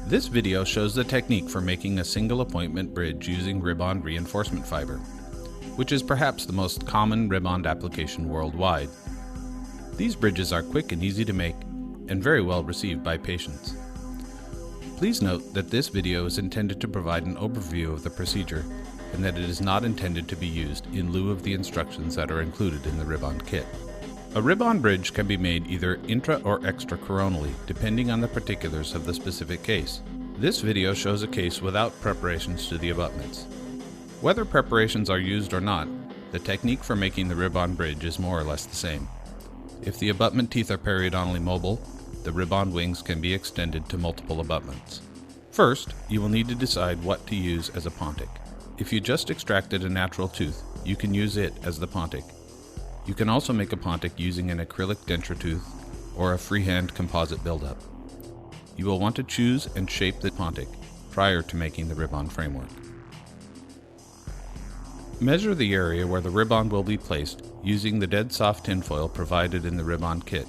This video shows the technique for making a single appointment bridge using ribond reinforcement fiber, which is perhaps the most common ribond application worldwide. These bridges are quick and easy to make and very well received by patients. Please note that this video is intended to provide an overview of the procedure and that it is not intended to be used in lieu of the instructions that are included in the ribond kit. A ribond bridge can be made either intra or extracoronally, depending on the particulars of the specific case. This video shows a case without preparations to the abutments. Whether preparations are used or not, the technique for making the ribond bridge is more or less the same. If the abutment teeth are periodontally mobile, the ribond wings can be extended to multiple abutments. First, you will need to decide what to use as a pontic. If you just extracted a natural tooth, you can use it as the pontic. You can also make a pontic using an acrylic denture tooth or a freehand composite buildup. You will want to choose and shape the pontic prior to making the ribond framework. Measure the area where the ribond will be placed using the dead soft tinfoil provided in the ribond kit.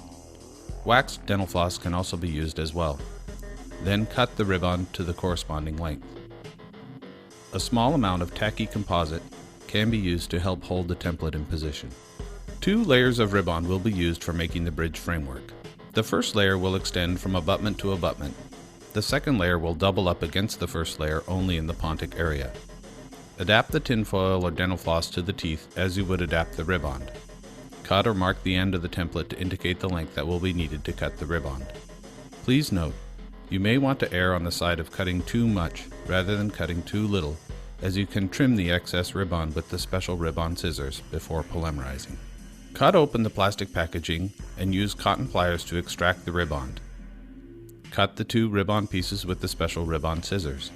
Waxed dental floss can also be used as well. Then cut the ribond to the corresponding length. A small amount of tacky composite can be used to help hold the template in position. 2 layers of ribond will be used for making the bridge framework. The first layer will extend from abutment to abutment. The second layer will double up against the first layer only in the pontic area. Adapt the tinfoil or dental floss to the teeth as you would adapt the ribond. Cut or mark the end of the template to indicate the length that will be needed to cut the ribond. Please note, you may want to err on the side of cutting too much rather than cutting too little, as you can trim the excess ribond with the special ribond scissors before polymerizing. Cut open the plastic packaging and use cotton pliers to extract the ribond. Cut the 2 ribond pieces with the special ribond scissors.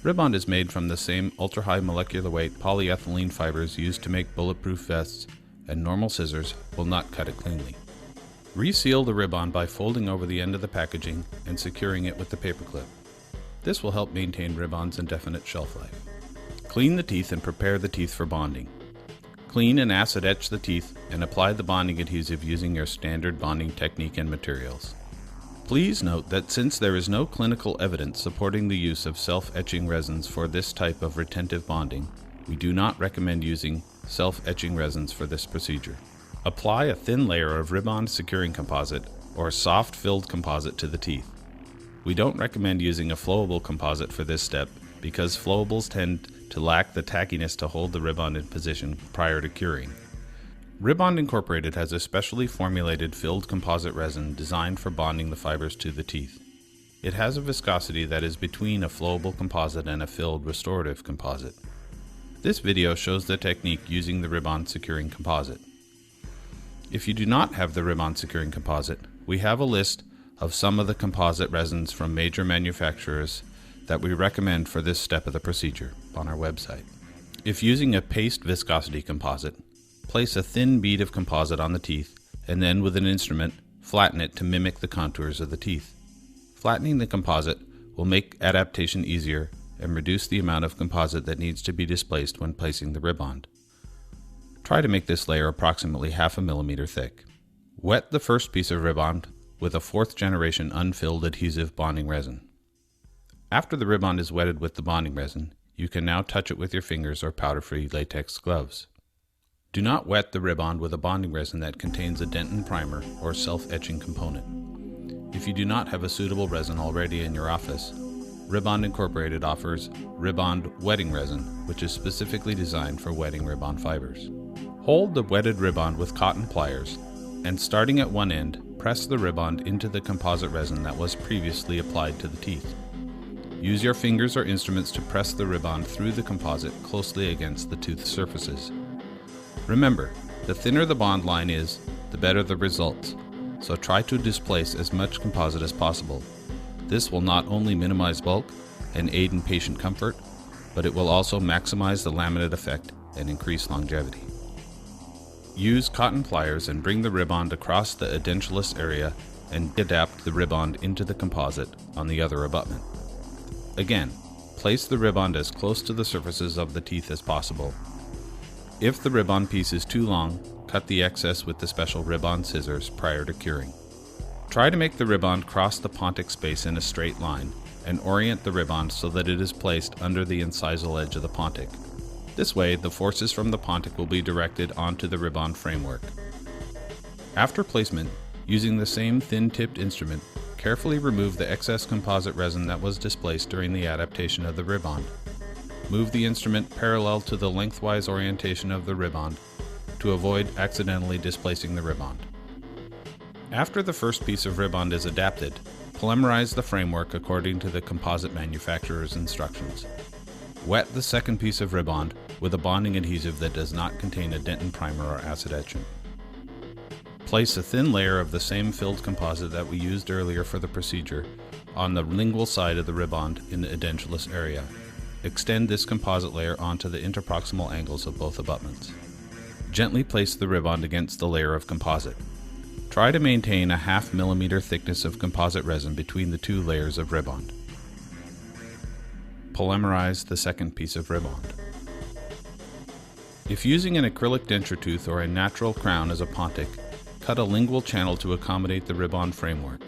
Ribond is made from the same ultra-high molecular weight polyethylene fibers used to make bulletproof vests, and normal scissors will not cut it cleanly. Reseal the ribond by folding over the end of the packaging and securing it with the paperclip. This will help maintain ribond's indefinite shelf life. Clean the teeth and prepare the teeth for bonding. Clean and acid etch the teeth and apply the bonding adhesive using your standard bonding technique and materials. Please note that since there is no clinical evidence supporting the use of self-etching resins for this type of retentive bonding, we do not recommend using self-etching resins for this procedure. Apply a thin layer of ribond securing composite or soft filled composite to the teeth. We don't recommend using a flowable composite for this step because flowables tend to lack the tackiness to hold the ribond in position prior to curing. Ribond Incorporated has a specially formulated filled composite resin designed for bonding the fibers to the teeth. It has a viscosity that is between a flowable composite and a filled restorative composite. This video shows the technique using the ribond securing composite. If you do not have the ribond securing composite, we have a list of some of the composite resins from major manufacturers that we recommend for this step of the procedure on our website. If using a paste viscosity composite, place a thin bead of composite on the teeth and then with an instrument flatten it to mimic the contours of the teeth. Flattening the composite will make adaptation easier and reduce the amount of composite that needs to be displaced when placing the ribond. Try to make this layer approximately 1/2 millimeter thick. Wet the first piece of ribond with a 4th generation unfilled adhesive bonding resin. After the ribond is wetted with the bonding resin, you can now touch it with your fingers or powder-free latex gloves. Do not wet the ribond with a bonding resin that contains a dentin primer or self-etching component. If you do not have a suitable resin already in your office, Ribond Incorporated offers Ribond Wetting Resin, which is specifically designed for wetting ribond fibers. Hold the wetted ribond with cotton pliers, and starting at one end, press the ribond into the composite resin that was previously applied to the teeth. Use your fingers or instruments to press the ribond through the composite closely against the tooth surfaces. Remember, the thinner the bond line is, the better the results, so try to displace as much composite as possible. This will not only minimize bulk and aid in patient comfort, but it will also maximize the laminate effect and increase longevity. Use cotton pliers and bring the ribond across the edentulous area and adapt the ribond into the composite on the other abutment. Again, place the ribond as close to the surfaces of the teeth as possible. If the ribond piece is too long, cut the excess with the special ribond scissors prior to curing. Try to make the ribond cross the pontic space in a straight line and orient the ribond so that it is placed under the incisal edge of the pontic. This way, the forces from the pontic will be directed onto the ribond framework. After placement, using the same thin-tipped instrument, carefully remove the excess composite resin that was displaced during the adaptation of the ribond. Move the instrument parallel to the lengthwise orientation of the ribond to avoid accidentally displacing the ribond. After the first piece of ribond is adapted, polymerize the framework according to the composite manufacturer's instructions. Wet the second piece of ribond with a bonding adhesive that does not contain a dentin primer or acid etchant. Place a thin layer of the same filled composite that we used earlier for the procedure on the lingual side of the ribond in the edentulous area. Extend this composite layer onto the interproximal angles of both abutments. Gently place the ribond against the layer of composite. Try to maintain a 0.5 millimeter thickness of composite resin between the two layers of ribond. Polymerize the second piece of ribond. If using an acrylic denture tooth or a natural crown as a pontic, cut a lingual channel to accommodate the ribond framework.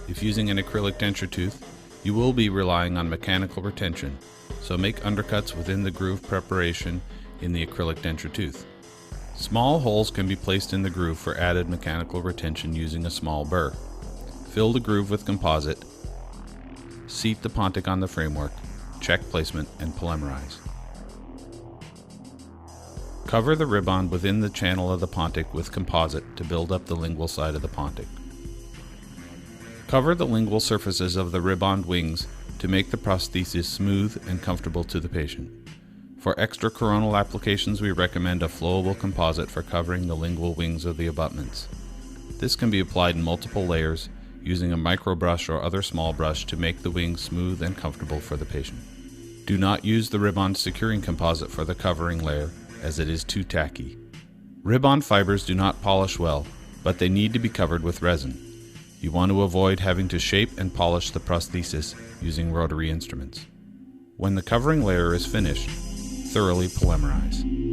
If using an acrylic denture tooth, you will be relying on mechanical retention, so make undercuts within the groove preparation in the acrylic denture tooth. Small holes can be placed in the groove for added mechanical retention using a small burr. Fill the groove with composite, seat the pontic on the framework, check placement, and polymerize. Cover the ribond within the channel of the pontic with composite to build up the lingual side of the pontic. Cover the lingual surfaces of the ribond wings to make the prosthesis smooth and comfortable to the patient. For extracoronal applications, we recommend a flowable composite for covering the lingual wings of the abutments. This can be applied in multiple layers using a micro brush or other small brush to make the wings smooth and comfortable for the patient. Do not use the ribond securing composite for the covering layer, as it is too tacky. Ribond fibers do not polish well, but they need to be covered with resin. You want to avoid having to shape and polish the prosthesis using rotary instruments. When the covering layer is finished, thoroughly polymerize.